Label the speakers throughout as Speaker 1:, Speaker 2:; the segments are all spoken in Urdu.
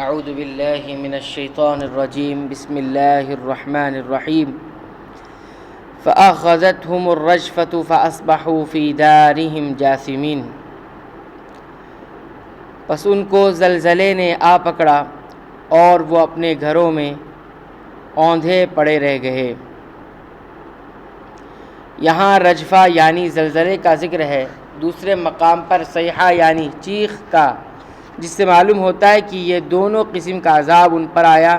Speaker 1: اعوذ باللہ من الشیطان الرجیم بسم اللہ الرحمن الرحیم فأخذتهم الرجفة فأصبحوا في دارهم جاثمین، پس ان کو زلزلے نے آ پکڑا اور وہ اپنے گھروں میں اوندھے پڑے رہ گئے۔ یہاں رجفہ یعنی زلزلے کا ذکر ہے، دوسرے مقام پر صیحہ یعنی چیخ کا، جس سے معلوم ہوتا ہے کہ یہ دونوں قسم کا عذاب ان پر آیا،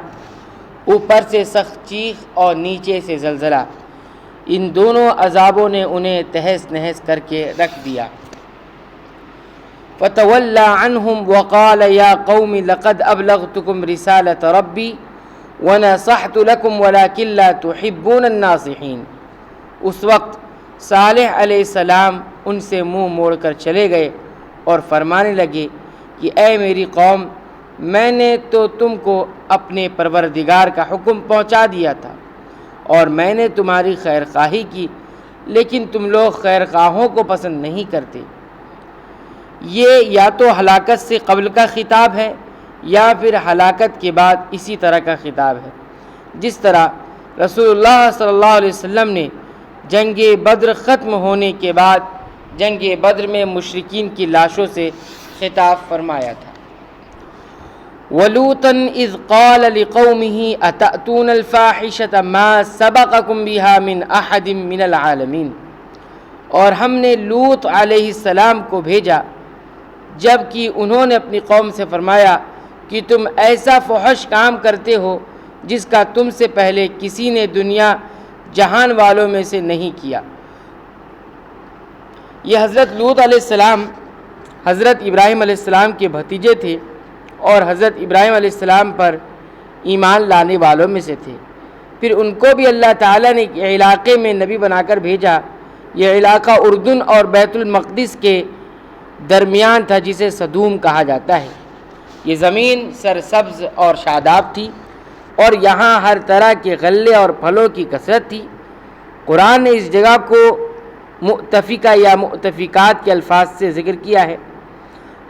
Speaker 1: اوپر سے سخت چیخ اور نیچے سے زلزلہ۔ ان دونوں عذابوں نے انہیں تہس نہس کر کے رکھ دیا۔ فَتَوَلَّى عَنْهُمْ وَقَالَ يَا قَوْمِ لَقَدْ أَبْلَغْتُكُمْ رِسَالَةَ رَبِّي وَنَصَحْتُ لَكُمْ وَلَكِنْ لَا تُحِبُّونَ النَّاصِحِينَ۔ اس وقت صالح علیہ السلام ان سے منہ موڑ کر چلے گئے اور فرمانے لگے کہ اے میری قوم، میں نے تو تم کو اپنے پروردگار کا حکم پہنچا دیا تھا اور میں نے تمہاری خیر خواہی کی، لیکن تم لوگ خیر خواہوں کو پسند نہیں کرتے۔ یہ یا تو ہلاکت سے قبل کا خطاب ہے یا پھر ہلاکت کے بعد اسی طرح کا خطاب ہے، جس طرح رسول اللہ صلی اللہ علیہ وسلم نے جنگ بدر ختم ہونے کے بعد جنگ بدر میں مشرکین کی لاشوں سے خطاب فرمایا تھا۔ وَلُوطًا إِذْ قَالَ لِقَوْمِهِ أَتَأْتُونَ الْفَاحِشَةَ مَا سَبَقَكُمْ بِهَا مِنْ أَحَدٍ مِنَ الْعَالَمِينَ، اور ہم نے لوط علیہ السلام کو بھیجا جب کہ انہوں نے اپنی قوم سے فرمایا کہ تم ایسا فحش کام کرتے ہو جس کا تم سے پہلے کسی نے دنیا جہان والوں میں سے نہیں کیا۔ یہ حضرت لوط علیہ السلام حضرت ابراہیم علیہ السلام کے بھتیجے تھے اور حضرت ابراہیم علیہ السلام پر ایمان لانے والوں میں سے تھے۔ پھر ان کو بھی اللہ تعالیٰ نے ایک علاقے میں نبی بنا کر بھیجا۔ یہ علاقہ اردن اور بیت المقدس کے درمیان تھا، جسے سدوم کہا جاتا ہے۔ یہ زمین سرسبز اور شاداب تھی اور یہاں ہر طرح کے غلے اور پھلوں کی کثرت تھی۔ قرآن نے اس جگہ کو مؤتفقہ یا مؤتفقات کے الفاظ سے ذکر کیا ہے۔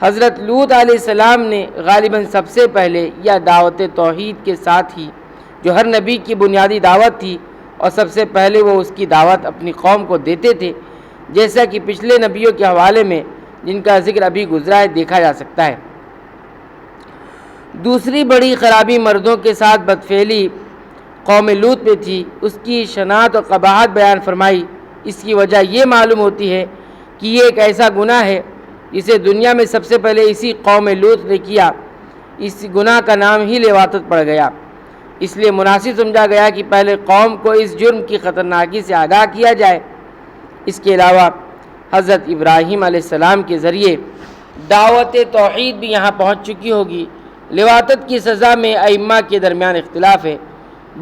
Speaker 1: حضرت لوط علیہ السلام نے غالباً سب سے پہلے یا دعوت توحید کے ساتھ ہی، جو ہر نبی کی بنیادی دعوت تھی، اور سب سے پہلے وہ اس کی دعوت اپنی قوم کو دیتے تھے، جیسا کہ پچھلے نبیوں کے حوالے میں جن کا ذکر ابھی گزرا ہے دیکھا جا سکتا ہے۔ دوسری بڑی خرابی مردوں کے ساتھ بدفعلی قوم لوط میں تھی، اس کی شناعت اور قباحت بیان فرمائی۔ اس کی وجہ یہ معلوم ہوتی ہے کہ یہ ایک ایسا گناہ ہے جسے دنیا میں سب سے پہلے اسی قوم لوط نے کیا۔ اس گناہ کا نام ہی لواطت پڑ گیا، اس لیے مناسب سمجھا گیا کہ پہلے قوم کو اس جرم کی خطرناکی سے آگاہ کیا جائے۔ اس کے علاوہ حضرت ابراہیم علیہ السلام کے ذریعے دعوت توحید بھی یہاں پہنچ چکی ہوگی۔ لواطت کی سزا میں ائمہ کے درمیان اختلاف ہے۔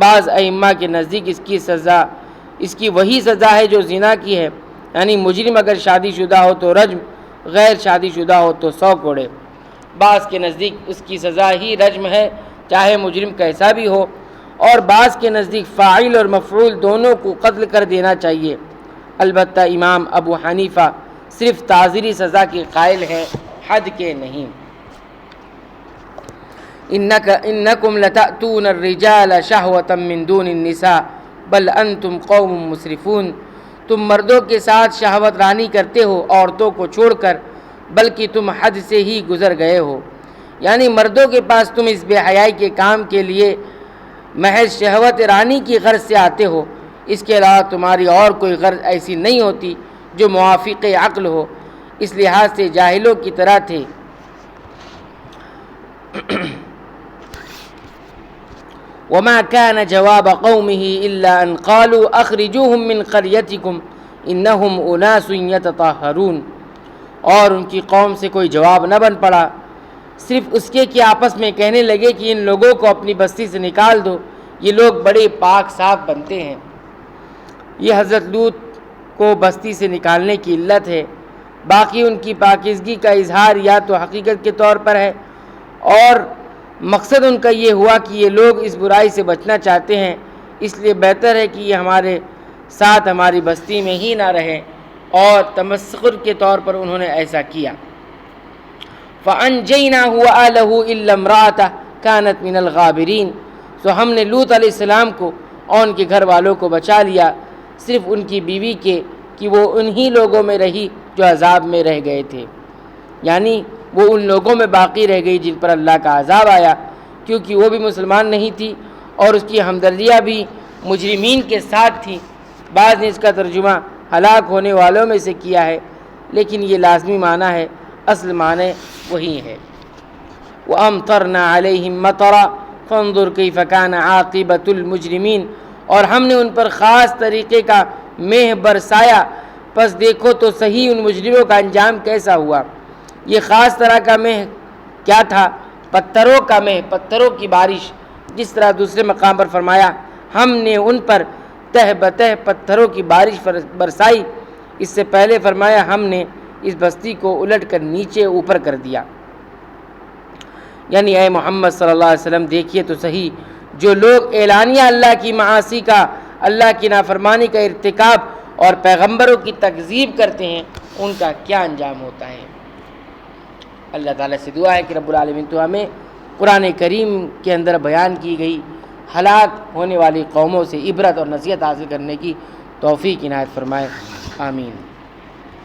Speaker 1: بعض ائمہ کے نزدیک اس کی وہی سزا ہے جو زنا کی ہے، یعنی مجرم اگر شادی شدہ ہو تو رجم، غیر شادی شدہ ہو تو 100 کوڑے۔ بعض کے نزدیک اس کی سزا ہی رجم ہے، چاہے مجرم کیسا بھی ہو، اور بعض کے نزدیک فاعل اور مفعول دونوں کو قتل کر دینا چاہیے۔ البتہ امام ابو حنیفہ صرف تعزیری سزا کے قائل ہیں، حد کے نہیں۔ انکم لتأتون الرجال شہوۃ من دون النساء بل انتم قوم مسرفون، تم مردوں کے ساتھ شہوت رانی کرتے ہو عورتوں کو چھوڑ کر، بلکہ تم حد سے ہی گزر گئے ہو، یعنی مردوں کے پاس تم اس بے حیائی کے کام کے لیے محض شہوت رانی کی غرض سے آتے ہو، اس کے علاوہ تمہاری اور کوئی غرض ایسی نہیں ہوتی جو موافق عقل ہو، اس لحاظ سے جاہلوں کی طرح تھے۔ وما كان جواب قومه إلا أن قالوا أخرجوهم من قريتكم إنهم أناس يتطهرون، اور ان کی قوم سے کوئی جواب نہ بن پڑا صرف اس کے کہ آپس میں کہنے لگے کہ ان لوگوں کو اپنی بستی سے نکال دو، یہ لوگ بڑے پاک صاف بنتے ہیں۔ یہ حضرت لوط کو بستی سے نکالنے کی علت ہے، باقی ان کی پاکیزگی کا اظہار یا تو حقیقت کے طور پر ہے، اور مقصد ان کا یہ ہوا کہ یہ لوگ اس برائی سے بچنا چاہتے ہیں، اس لیے بہتر ہے کہ یہ ہمارے ساتھ ہماری بستی میں ہی نہ رہیں، اور تمسخر کے طور پر انہوں نے ایسا کیا۔ فَأَنْجَيْنَاهُ وَأَهْلَهُ إِلَّا امْرَأَتَهُ فکانت من الغابرین، سو ہم نے لوط علیہ السلام کو اور ان کے گھر والوں کو بچا لیا، صرف ان کی بیوی کے کہ وہ انہی لوگوں میں رہی جو عذاب میں رہ گئے تھے، یعنی وہ ان لوگوں میں باقی رہ گئی جن پر اللہ کا عذاب آیا، کیونکہ وہ بھی مسلمان نہیں تھی اور اس کی ہمدردیاں بھی مجرمین کے ساتھ تھیں۔ بعض نے اس کا ترجمہ ہلاک ہونے والوں میں سے کیا ہے، لیکن یہ لازمی معنی ہے، اصل معنی وہی ہے۔ وَأَمْطَرْنَا عَلَيْهِمْ مَطَرًا فَانظُرْ كَيْفَ كَانَ عَاقِبَةُ الْمُجْرِمِينَ، اور ہم نے ان پر خاص طریقے کا مہ برسایا، پس دیکھو تو صحیح ان مجرموں کا انجام کیسا ہوا۔ یہ خاص طرح کا مہ کیا تھا؟ پتھروں کا مہ، پتھروں کی بارش، جس طرح دوسرے مقام پر فرمایا ہم نے ان پر تہ بتہ پتھروں کی بارش برسائی، اس سے پہلے فرمایا ہم نے اس بستی کو الٹ کر نیچے اوپر کر دیا۔ یعنی اے محمد صلی اللہ علیہ وسلم دیکھیے تو صحیح جو لوگ اعلانیہ اللہ کی معاصی کا، اللہ کی نافرمانی کا ارتکاب اور پیغمبروں کی تکذیب کرتے ہیں، ان کا کیا انجام ہوتا ہے۔ اللہ تعالیٰ سے دعا ہے کہ رب العالمین تو ہمیں قرآن کریم کے اندر بیان کی گئی ہلاک ہونے والی قوموں سے عبرت اور نصیحت حاصل کرنے کی توفیق عنایت فرمائے، آمین۔